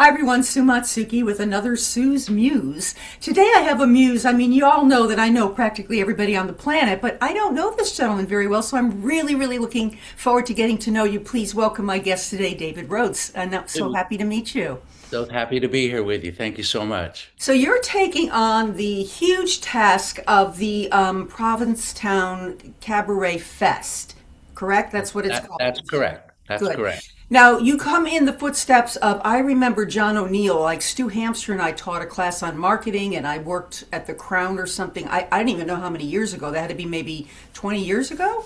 Hi everyone, Sue Matsuki with another Sue's Muse. Today I have a muse. I mean, you all know that I know practically everybody on the planet, but I don't know this gentleman very well, so I'm really looking forward to getting to know you. Please welcome my guest today, David Rhodes, and I'm so happy to meet you. So happy to be here with you. Thank you so much. So you're taking on the huge task of the Provincetown Cabaret Fest, correct? That's what it's That's called. correct. That's Good. correct. Now, you come in the footsteps of, I remember John O'Neill, like Stu Hamster and I taught a class on marketing and I worked at the Crown or something. I didn't even know how many years ago. That had to be maybe 20 years ago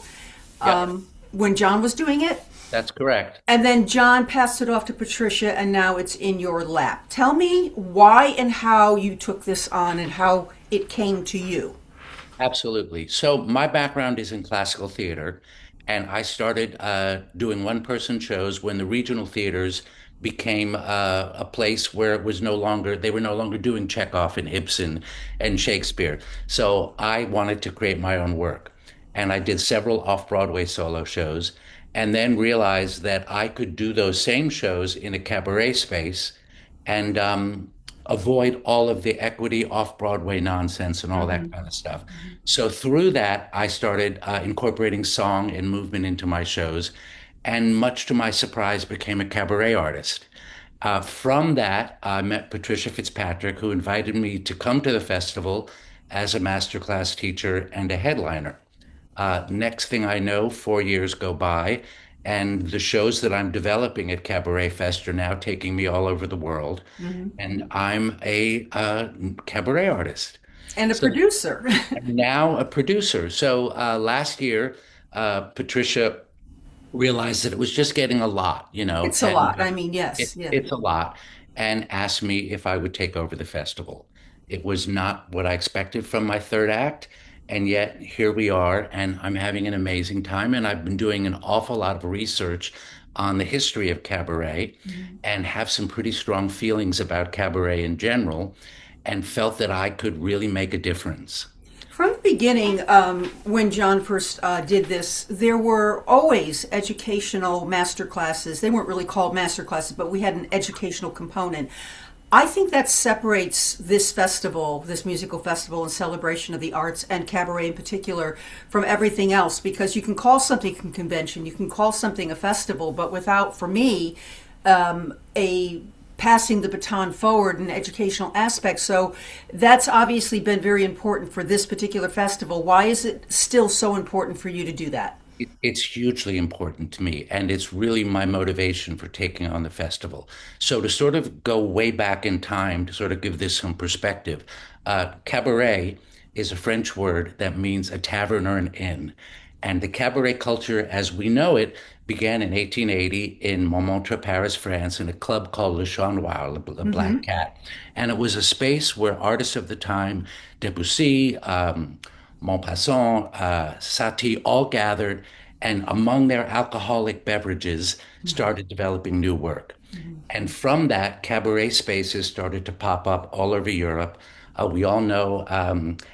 Yep, when John was doing it. that's correct. And then John passed it off to Patricia and now it's in your lap. Tell me why and how you took this on and how it came to you. Absolutely. So my background is in classical theater, and I started doing one-person shows when the regional theaters became a place where it was no longer, they were no longer doing Chekhov and Ibsen and Shakespeare. So I wanted to create my own work. And I did several off-Broadway solo shows, and then realized that I could do those same shows in a cabaret space and avoid all of the equity off Broadway nonsense and all that Mhm. kind of stuff. So through that, I started incorporating song and movement into my shows, and much to my surprise, became a cabaret artist. From that, I met Patricia Fitzpatrick, who invited me to come to the festival as a masterclass teacher and a headliner. Next thing I know, 4 years go by, and the shows that I'm developing at Cabaret Fest are now taking me all over the world, Mhm. and I'm a cabaret artist. And a So producer. I'm now a producer. So last year, Patricia realized that it was just getting a lot, It's a and lot. I mean, it, yes, yeah. it's a lot, and asked me if I would take over the festival. It was not what I expected from my third act, and yet here we are, and I'm having an amazing time. And I've been doing an awful lot of research on the history of cabaret Mhm. and have some pretty strong feelings about cabaret in general, and felt that I could really make a difference. From the beginning, when John first did this, there were always educational master classes. They weren't really called master classes, but we had an educational component. I think that separates this festival, this musical festival and celebration of the arts and cabaret in particular from everything else because you can call something a convention, you can call something a festival, but without, for me, a passing the baton forward in educational aspects. So that's obviously been very important for this particular festival. Why is it still so important for you to do that? It's hugely important to me, and it's really my motivation for taking on the festival. So, to sort of go way back in time to sort of give this some perspective, cabaret is a French word that means a tavern or an inn. And the cabaret culture as we know it began in 1880 in Montmartre, Paris, France, in a club called Le Chat Noir, the Black Hmm. Cat. And it was a space where artists of the time, Debussy, Maupassant, Satie, all gathered, and among their alcoholic beverages started developing new work. And from that, cabaret spaces started to pop up all over Europe. We all know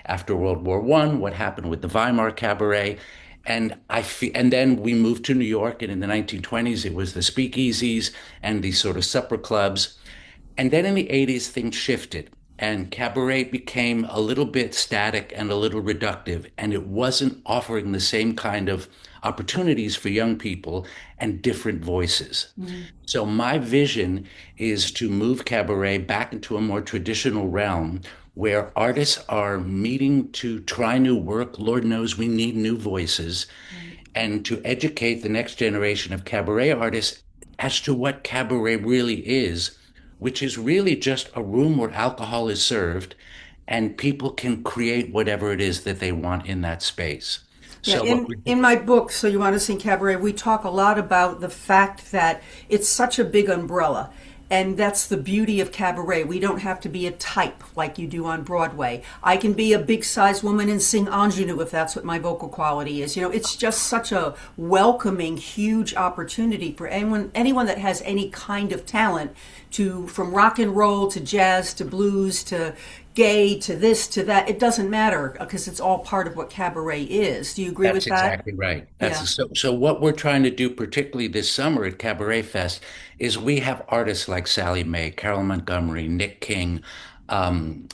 after World War I what happened with the Weimar Cabaret, and then we moved to New York, and in the 1920s it was the speakeasies and these sort of supper clubs. And then in the 80s, things shifted, and cabaret became a little bit static and a little reductive, and it wasn't offering the same kind of opportunities for young people and different voices. So, my vision is to move cabaret back into a more traditional realm where artists are meeting to try new work. Lord knows we need new voices, Right. and to educate the next generation of cabaret artists as to what cabaret really is, which is really just a room where alcohol is served and people can create whatever it is that they want in that space. Yeah, So what in we're in my book, So You Want to Sing Cabaret, we talk a lot about the fact that it's such a big umbrella. And that's the beauty of cabaret. We don't have to be a type like you do on Broadway. I can be a big sized woman and sing ingenue if that's what my vocal quality is. You know, it's just such a welcoming, huge opportunity for anyone that has any kind of talent to, from rock and roll to jazz to blues to gay to this to that. It doesn't matter because it's all part of what cabaret is. Do you agree That's with that? exactly right. Yeah. So what we're trying to do, particularly this summer at Cabaret Fest, is we have artists like Sally Mae, Carol Montgomery, Nick King, um,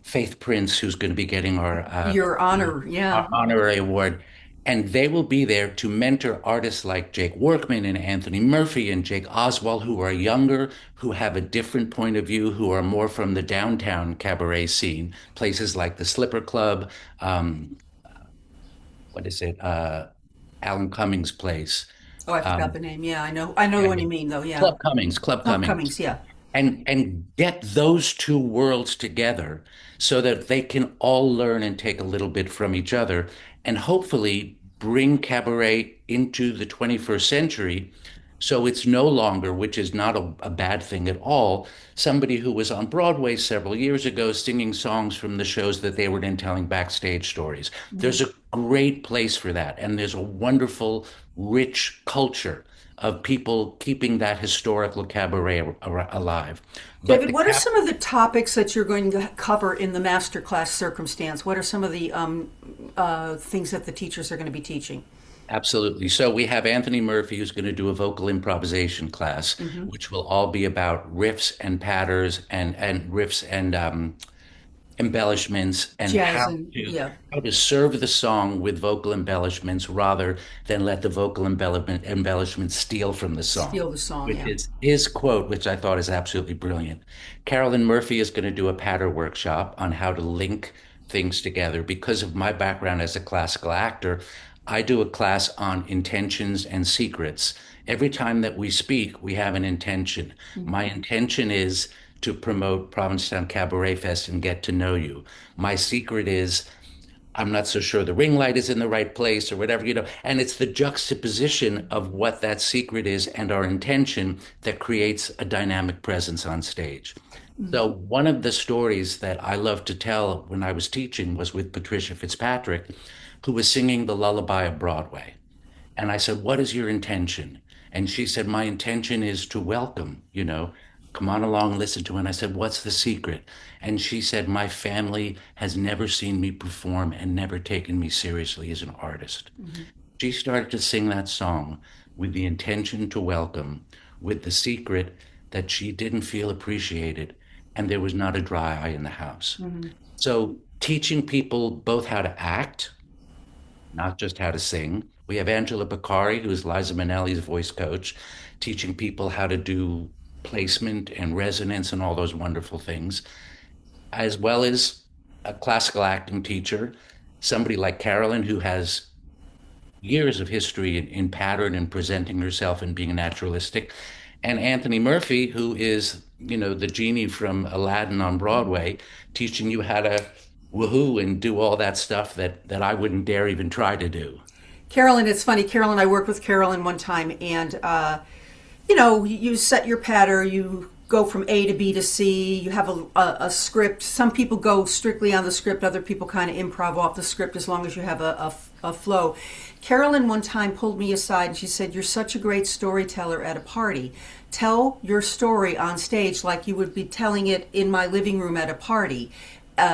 Faith Prince, who's going to be getting Your honor, our yeah. honorary award, and they will be there to mentor artists like Jake Workman and Anthony Murphy and Jake Oswald, who are younger, who have a different point of view, who are more from the downtown cabaret scene, places like the Slipper Club. What is it? Alan Cummings' place. Oh, I forgot Um, the name. Yeah, I know. I know yeah, what yeah. you mean, though. Yeah. Club Cummings, Club Club Cummings, Cummings. Yeah. and get those two worlds together so that they can all learn and take a little bit from each other, and hopefully bring cabaret into the 21st century. So it's no longer, which is not a bad thing at all, somebody who was on Broadway several years ago singing songs from the shows that they were in, telling backstage stories. There's a great place for that, and there's a wonderful, rich culture of people keeping that historical cabaret alive. But David, the what are cap some of the topics that you're going to cover in the masterclass circumstance? What are some of the things that the teachers are going to be teaching? Absolutely. So we have Anthony Murphy who's going to do a vocal improvisation class, which will all be about riffs and patterns and riffs and embellishments and Jazz and yeah, how to serve the song with vocal embellishments rather than let the vocal embellishments steal from the song, steal the song. which Yeah. is his quote, which I thought is absolutely brilliant. Carolyn Murphy is going to do a patter workshop on how to link things together. Because of my background as a classical actor, I do a class on intentions and secrets. Every time that we speak, we have an intention. My intention is to promote Provincetown Cabaret Fest and get to know you. My secret is I'm not so sure the ring light is in the right place or whatever, and it's the juxtaposition of what that secret is and our intention that creates a dynamic presence on stage. So one of the stories that I love to tell when I was teaching was with Patricia Fitzpatrick, who was singing the lullaby of Broadway. And I said, "What is your intention?" And she said, "My intention is to welcome, come on along, listen to it." And I said, "What's the secret?" And she said, "My family has never seen me perform and never taken me seriously as an artist." She started to sing that song with the intention to welcome, with the secret that she didn't feel appreciated, and there was not a dry eye in the house. So teaching people both how to act, not just how to sing. We have Angela Beccari, who is Liza Minnelli's voice coach, teaching people how to do placement and resonance and all those wonderful things, as well as a classical acting teacher, somebody like Carolyn, who has years of history in pattern and presenting herself and being naturalistic, and Anthony Murphy, who is, the genie from Aladdin on Broadway, teaching you how to woohoo and do all that stuff that I wouldn't dare even try to do. Carolyn, it's funny. Carolyn, I worked with Carolyn one time, and you set your patter, you go from A to B to C, you have a script. Some people go strictly on the script, other people kind of improv off the script as long as you have a flow. Carolyn one time pulled me aside and she said, "You're such a great storyteller at a party. Tell your story on stage like you would be telling it in my living room at a party."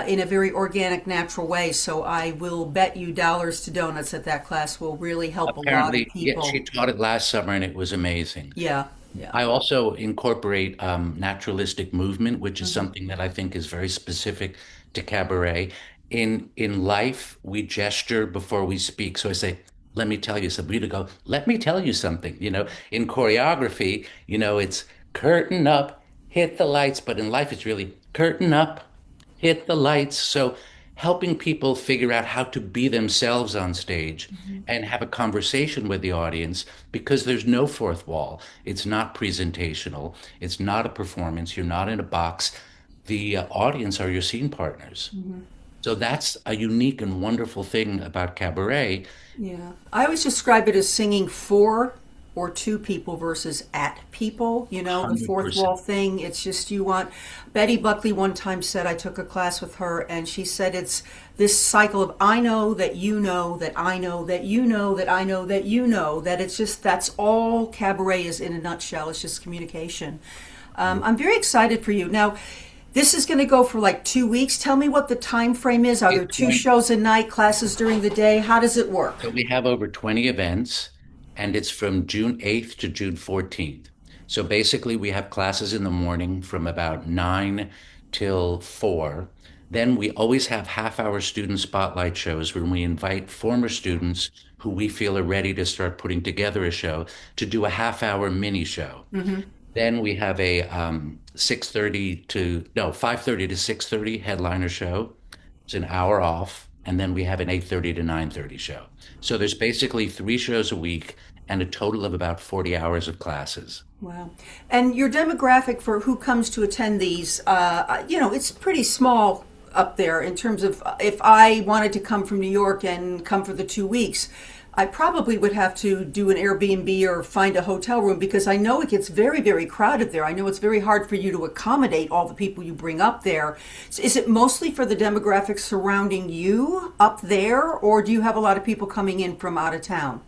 In a very organic, natural way. So I will bet you dollars to donuts that that class will really help a lot of Apparently, yeah, people. she taught it last summer and it was amazing. Yeah, yeah. I also incorporate naturalistic movement, which is something that I think is very specific to cabaret. In life, we gesture before we speak. So I say, "Let me tell you something." We go, "Let me tell you something." In choreography, it's curtain up, hit the lights, but in life, it's really curtain up, hit the lights. So helping people figure out how to be themselves on stage and have a conversation with the audience because there's no fourth wall. It's not presentational. It's not a performance. You're not in a box. The audience are your scene partners. So that's a unique and wonderful thing about cabaret. Yeah. I always describe it as singing for or to people versus at people. The fourth 100%. wall thing. It's just you want. Betty Buckley one time said, I took a class with her, and she said it's this cycle of I know that you know that I know that you know that I know that you know, that it's just that's all cabaret is in a nutshell. It's just communication. I'm very excited for you. Now, This is going to go for like 2 weeks. Tell me what the time frame is. Are there It's two going, shows a night, classes during the day? How does it so work? we have over 20 events, and it's from June 8th to June 14th. So basically, we have classes in the morning from about 9 till 4. Then we always have half-hour student spotlight shows where we invite former students who we feel are ready to start putting together a show to do a half-hour mini show. Hmm. Then we have a 6:30 to no 5:30 to 6:30 headliner show. It's an hour off, and then we have an 8:30 to 9:30 show. So there's basically 3 shows a week and a total of about 40 hours of classes. Wow. And your demographic for who comes to attend these, it's pretty small up there in terms of if I wanted to come from New York and come for the 2 weeks, I probably would have to do an Airbnb or find a hotel room because I know it gets very, very crowded there. I know it's very hard for you to accommodate all the people you bring up there. So is it mostly for the demographics surrounding you up there, or do you have a lot of people coming in from out of town?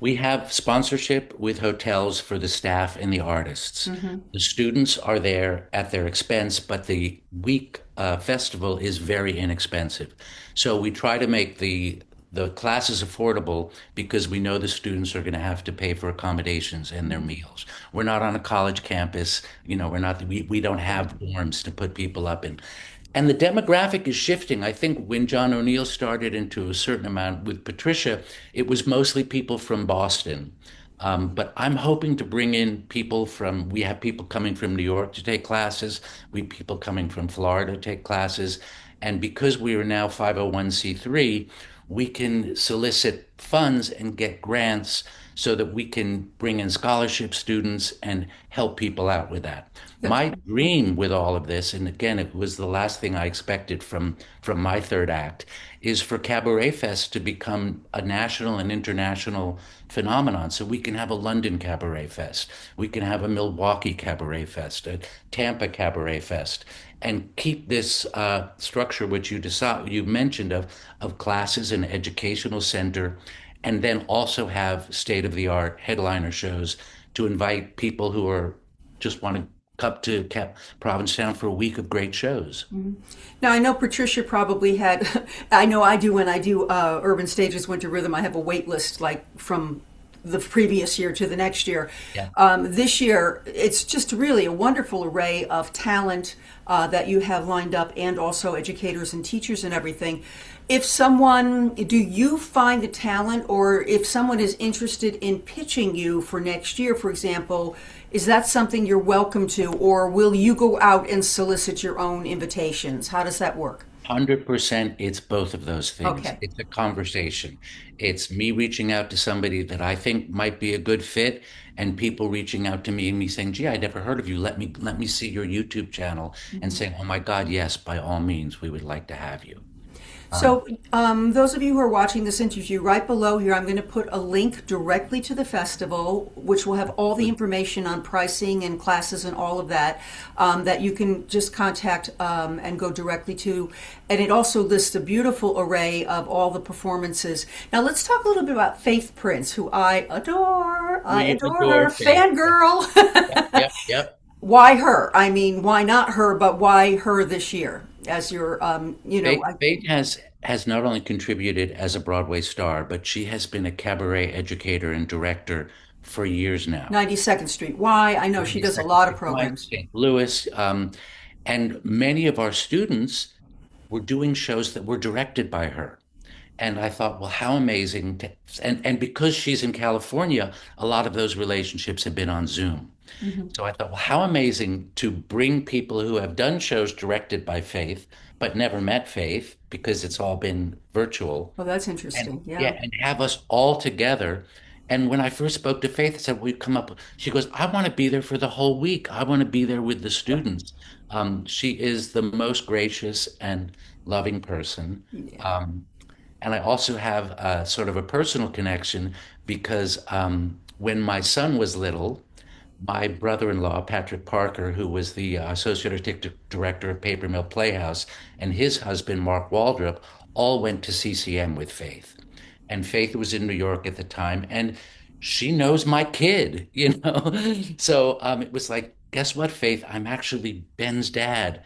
We have sponsorship with hotels for the staff and the artists. The students are there at their expense, but the week festival is very inexpensive. So we try to make the classes affordable because we know the students are going to have to pay for accommodations and their meals. We're not on a college campus, we don't have dorms to put people up in. And the demographic is shifting. I think when John O'Neill started into a certain amount with Patricia, it was mostly people from Boston. But I'm hoping to bring in we have people coming from New York to take classes. We have people coming from Florida to take classes. And because we are now 501(c)(3), we can solicit funds and get grants so that we can bring in scholarship students and help people out with that. That's My dream with all of this, and again, it was the last thing I expected from my third act, is for Cabaret Fest to become a national and international phenomenon. So we can have a London Cabaret Fest, we can have a Milwaukee Cabaret Fest, a Tampa Cabaret Fest, and keep this structure which you mentioned of classes and educational center, and then also have state-of-the-art headliner shows to invite people who are just want to come to Provincetown for a week of great shows. Now, I know Patricia probably had, I know I do when I do Urban Stages Winter Rhythm, I have a wait list like from the previous year to the next year. Yeah. This year, it's just really a wonderful array of talent that you have lined up and also educators and teachers and everything. Do you find the talent, or if someone is interested in pitching you for next year, for example, is that something you're welcome to, or will you go out and solicit your own invitations? How does that work? 100% it's both of those things. Okay. It's a conversation. It's me reaching out to somebody that I think might be a good fit, and people reaching out to me and me saying, "Gee, I never heard of you. Let me see your YouTube channel," and saying, "Oh my God, yes, by all means, we would like to have you." So, those of you who are watching this interview, right below here, I'm going to put a link directly to the festival, which will have all the information on pricing and classes and all of that, that you can just contact and go directly to. And it also lists a beautiful array of all the performances. Now, let's talk a little bit about Faith Prince, who I adore. I We adore adore her, Faith. fangirl. Yep, yep. Why her? I mean, why not her, but why her this year? As your, Faith has not only contributed as a Broadway star, but she has been a cabaret educator and director for years now. 92nd Street. Why? I know she does a lot of programs. St. Louis, and many of our students were doing shows that were directed by her. And I thought, well, how amazing and because she's in California, a lot of those relationships have been on Zoom. So I thought, well, how amazing to bring people who have done shows directed by Faith, but never met Faith because it's all been virtual. Well, that's And interesting. yeah, Yeah. and have us all together. And when I first spoke to Faith, I said, we come up, she goes, I want to be there for the whole week. I want to be there with the students. She is the most gracious and loving person. Yeah. And I also have sort of a personal connection because when my son was little, my brother-in-law, Patrick Parker, who was the associate artistic director of Paper Mill Playhouse, and his husband, Mark Waldrop, all went to CCM with Faith. And Faith was in New York at the time, and she knows my kid. So it was like, guess what, Faith? I'm actually Ben's dad.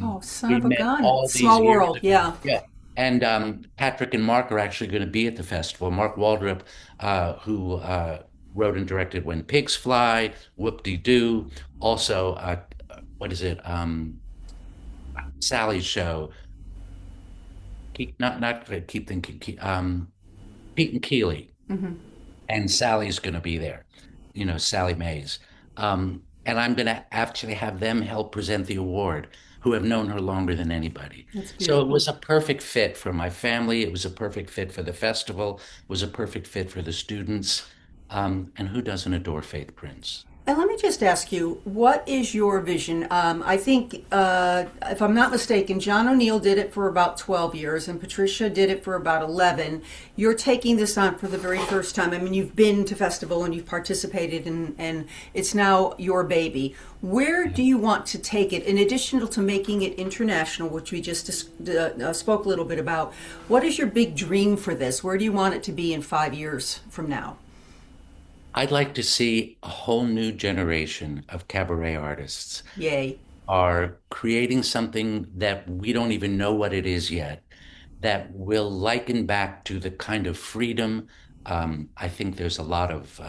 Oh, and son we of a met gun. all these Small years world. ago. Yeah. Yeah. And Patrick and Mark are actually going to be at the festival. Mark Waldrop, who wrote and directed When Pigs Fly, Whoop-De-Doo, also, what is it? Sally's show. Keep thinking. Pete and Keeley. And Sally's going to be there, Sally Mays. And I'm going to actually have them help present the award, who have known her longer than anybody. That's So it beautiful. was a perfect fit for my family. It was a perfect fit for the festival. It was a perfect fit for the students. And who doesn't adore Faith Prince? And let me just ask you, what is your vision? I think, if I'm not mistaken, John O'Neill did it for about 12 years and Patricia did it for about 11. You're taking this on for the very first time. I mean, you've been to festival and you've participated, and it's now your baby. Where do you want to take it? In addition to making it international, which we just spoke a little bit about, what is your big dream for this? Where do you want it to be in 5 years from now? I'd like to see a whole new generation of cabaret artists Yay. are creating something that we don't even know what it is yet, that will liken back to the kind of freedom. I think there's a lot of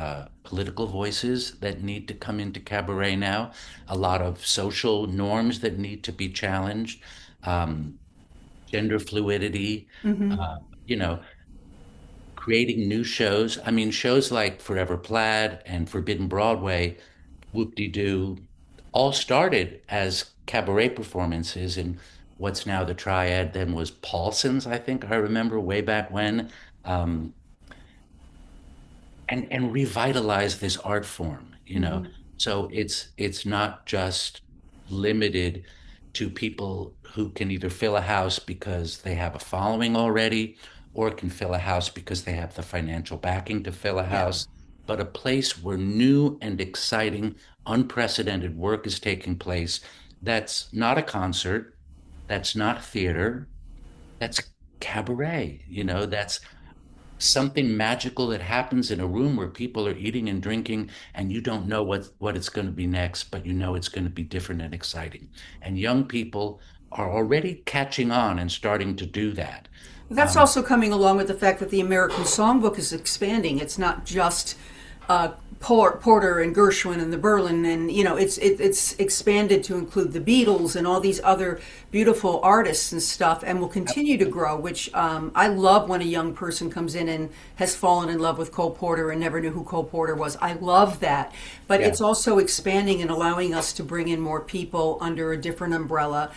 political voices that need to come into cabaret now, a lot of social norms that need to be challenged, um, gender fluidity, uh, you know, creating new shows. I mean, shows like Forever Plaid and Forbidden Broadway, Whoop-De-Doo, all started as cabaret performances in what's now the Triad, then was Paulson's, I think I remember way back when, um, and revitalize this art form. So it's not just limited to people who can either fill a house because they have a following already, or can fill a house because they have the financial backing to fill a Yeah. house, but a place where new and exciting, unprecedented work is taking place. That's not a concert, that's not theater, that's cabaret. That's something magical that happens in a room where people are eating and drinking, and you don't know what it's going to be next, but you know it's going to be different and exciting. And young people are already catching on and starting to do that. That's Um, also coming along with the fact that the American Songbook is expanding. It's not just Porter and Gershwin and the Berlin, and it's expanded to include the Beatles and all these other beautiful artists and stuff, and will continue to grow. Which I love when a young person comes in and has fallen in love with Cole Porter and never knew who Cole Porter was. I love that, but yeah, it's also expanding and allowing us to bring in more people under a different umbrella.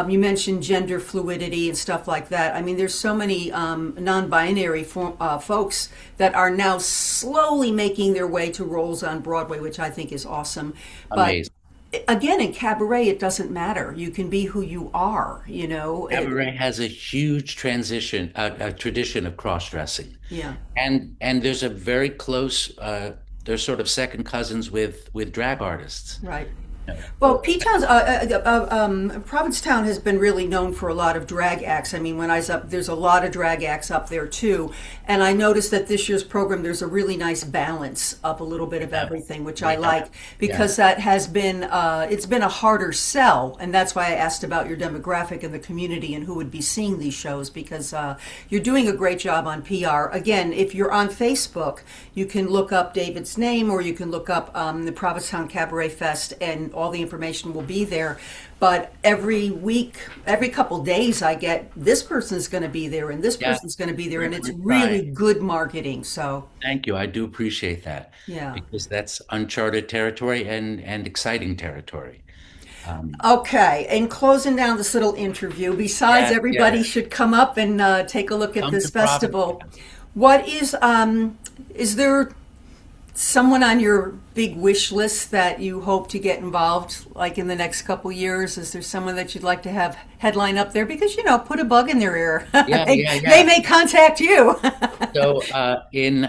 You mentioned gender fluidity and stuff like that. I mean, there's so many non-binary folks that are now slowly making their way to roles on Broadway, which I think is awesome. But amazing. again, in cabaret, it doesn't matter. You can be who you are. You know. Cabaret has a huge a tradition of cross-dressing, Yeah. and there's a very close. They're sort of second cousins with drag artists. Right. You know, Well, Provincetown has been really known for a lot of drag acts. I mean, when I was up, there's a lot of drag acts up there too. And I noticed that this year's program, there's a really nice balance of a little bit of yeah, everything, which I we have, like yeah, because that has been, it's been a harder sell. And that's why I asked about your demographic and the community and who would be seeing these shows because you're doing a great job on PR. Again, if you're on Facebook, you can look up David's name or you can look up the Provincetown Cabaret Fest and all the information will be there. But every week, every couple days, I get this person's going to be there and this yeah. person's going to be there, and it's We're really trying. good marketing. So, Thank you. I do appreciate that yeah. because that's uncharted territory and exciting territory. Um, Okay, and closing down this little interview, besides yes, everybody yes. should come up and take a look at Come this to Providence. festival. What is there someone on your big wish list that you hope to get involved like in the next couple years? Is there someone that you'd like to have headline up there? Because, put a bug in their ear. Yeah, yeah, They yeah. may contact you. So in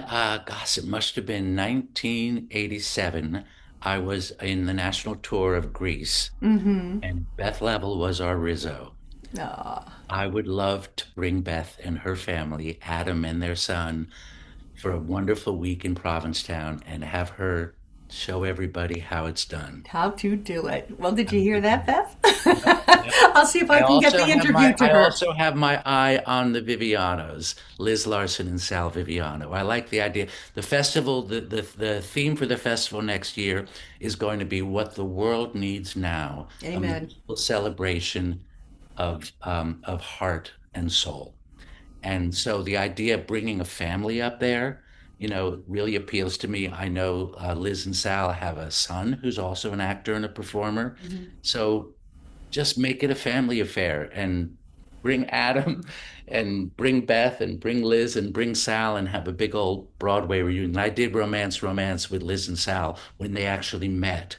gosh, it must have been 1987. I was in the national tour of Greece, and Beth Level was our Rizzo. Aw. I would love to bring Beth and her family, Adam and their son, for a wonderful week in Provincetown and have her show everybody how it's done. How to do it. Well, did you hear that, Mhm. Beth? Yep, yep. I'll see if I can get the interview to I her. also have my eye on the Vivianos, Liz Larson and Sal Viviano. I like the idea. The festival, the theme for the festival next year is going to be what the world needs now, a Amen. musical celebration of heart and soul. And so the idea of bringing a family up there, really appeals to me. I know Liz and Sal have a son who's also an actor and a performer. Mhm. So just make it a family affair and bring Adam and bring Beth and bring Liz and bring Sal and have a big old Broadway reunion. I did Romance with Liz and Sal when they actually met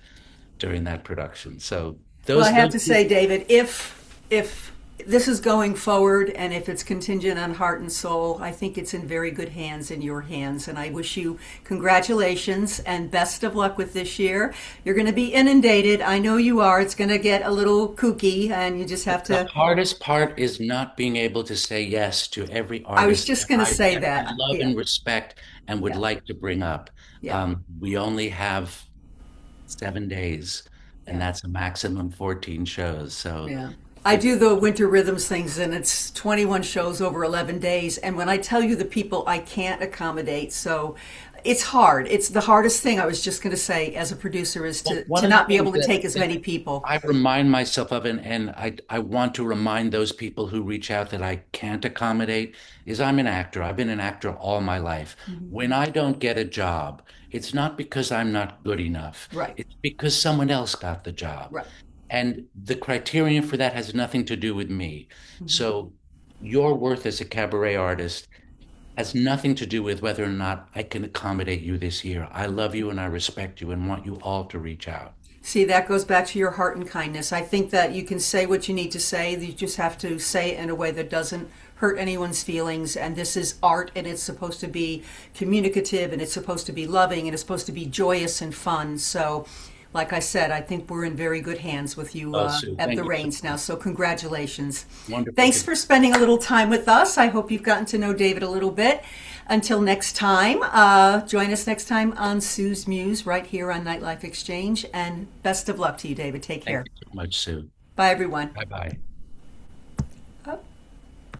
during that production. So Well, I those have those to say, David, if this is going forward and if it's contingent on heart and soul, I think it's in very good hands, in your hands. And I wish you congratulations and best of luck with this year. You're going to be inundated. I know you are. It's going to get a little kooky, and you just have The to. hardest part is not being able to say yes to every I was artist just going to say that I that. love Yeah, and respect and would yeah, like to bring up. yeah, We only have 7 days, and yeah. that's a maximum 14 shows. So Yeah. I it's do the winter rhythms things, and it's 21 shows over 11 days. And when I tell you the people I can't accommodate, so it's hard. It's the hardest thing, I was just going to say, as a producer, is well, to one of the not be things able to take as many people. I remind myself of, and I want to remind those people who reach out that I can't accommodate, is I'm an actor. I've been an actor all my life. Mhm. When I don't get a job, it's not because I'm not good enough. Right, It's because someone else got the job. right. And the criterion for that has nothing to do with me. Mhm. So your worth as a cabaret artist has nothing to do with whether or not I can accommodate you this year. I love you and I respect you and want you all to reach out. See, that goes back to your heart and kindness. I think that you can say what you need to say. You just have to say it in a way that doesn't hurt anyone's feelings. And this is art, and it's supposed to be communicative, and it's supposed to be loving, and it's supposed to be joyous and fun. So, like I said, I think we're in very good hands with you Oh, Sue, at the thank you so reins now. So, congratulations. wonderful Thanks to for spending a little time with us. I hope you've gotten to know David a little bit. Until next time, join us next time on Sue's Muse right here on Nightlife Exchange. And best of luck to you, David. Take thank care. you so much, Sue. Bye, everyone. Bye bye.